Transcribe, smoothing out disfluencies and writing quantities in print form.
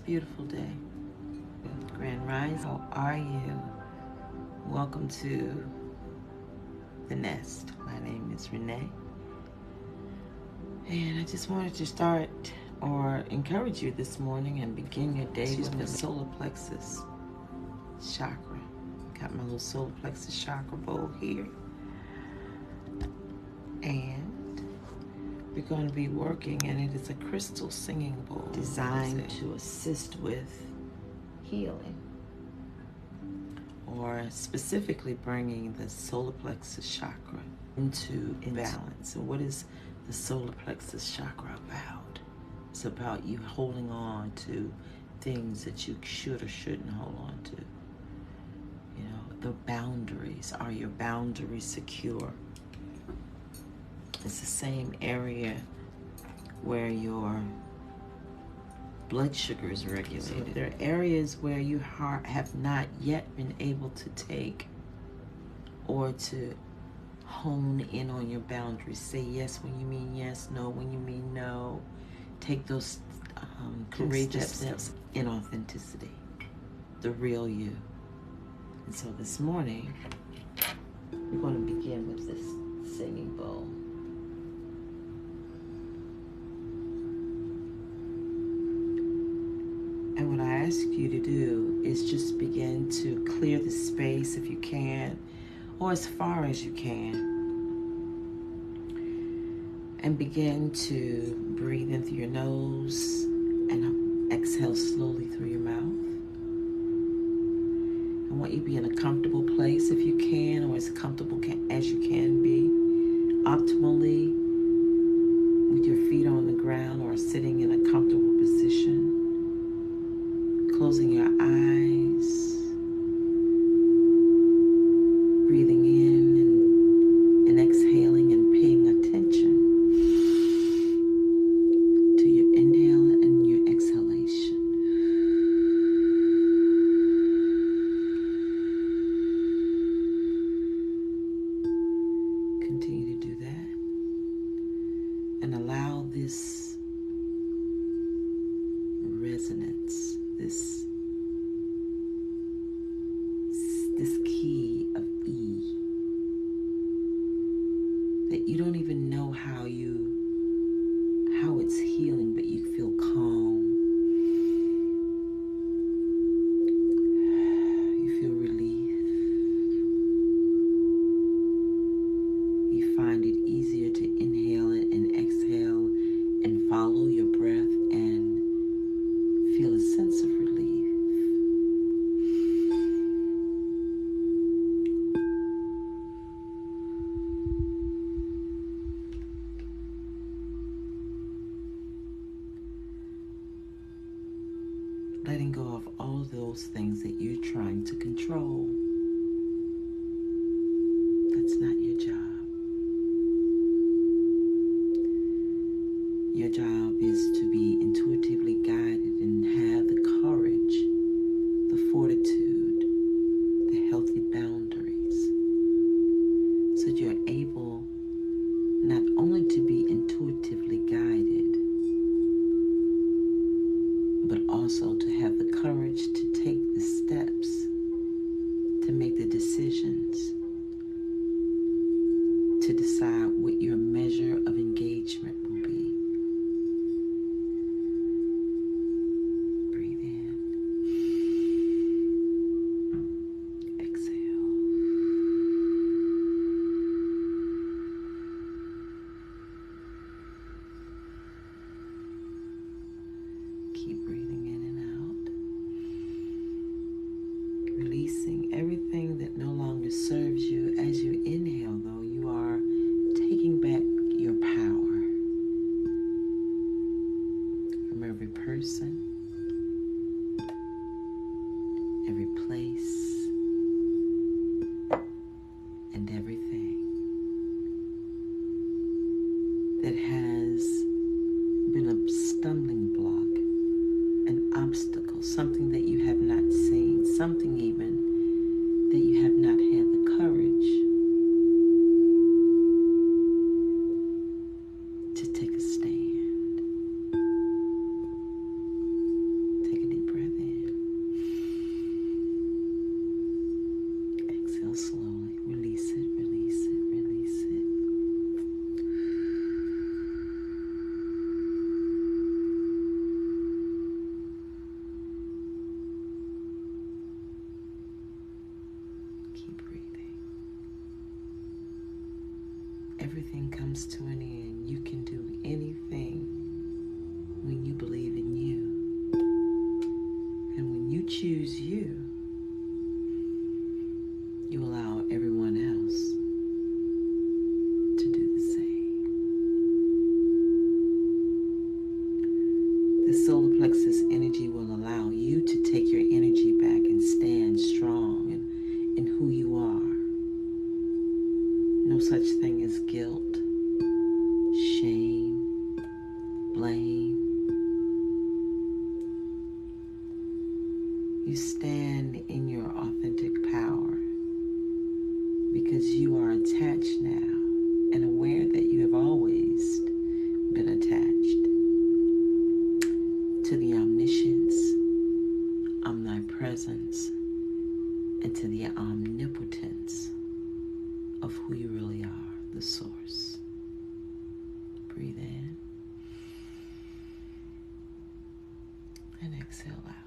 beautiful day. Grand Rise, how are you? Welcome to the Nest. My name is Renee. And I just wanted to start or encourage you this morning and begin your day with the solar plexus chakra. Got my little solar plexus chakra bowl here. And we're going to be working, and it is a crystal singing bowl designed to assist with healing, or specifically bringing the solar plexus chakra into balance. And what is the solar plexus chakra about? It's about you holding on to things that you should or shouldn't hold on to. You know, the boundaries. Are your boundaries secure? It's the same area where your blood sugar is regulated. So there are areas where you have not yet been able to take or to hone in on your boundaries. Say yes when you mean yes, no when you mean no. Take those courageous steps in authenticity, the real you. And so this morning, we're going to begin with this singing bowl. And what I ask you to do is just begin to clear the space if you can, or as far as you can, and begin to breathe in through your nose and exhale slowly through your mouth. I want you to be in a comfortable place if you can, or as comfortable as you can be, optimally with your feet on the ground or sitting in a comfortable position. Closing your eyes, breathing in and exhaling and paying attention to your inhale and your exhalation. Continue to do that and allow this resonance, this key of E, that you don't even know how it's healing, but you feel calm, you feel relief, you find it easier to inhale it and exhale and follow your breath and feel a sense of relief. Letting go of all of those things that you're trying to control. That's not your job. Your job is to be intuitively guided and have the courage, the fortitude, the healthy boundaries, so you're able not only to be intuitively guided, but also to have the courage to take the steps, to make the decisions, to decide what your measure of engagement will be. Breathe in. Exhale. Keep breathing in and out. Releasing everything that no longer serves you. As you inhale, though, you are taking back your power from every person, every place, and everything that has been a stumbling block, an obstacle, something that you have not seen, something even that you have not had the courage to take a stand. Take a deep everything comes to an end. You can do anything when you believe in you. And when you choose you, you allow everyone else to do the same. The solar plexus energy will allow you to take your energy back and stand strong in who you are. No such thing as guilt, shame, blame. You stand in your authentic power because you are attached now and aware that you have always been attached to the omniscience, omnipresence, and to the omnipotence of who you really are, the source. Breathe in and exhale out.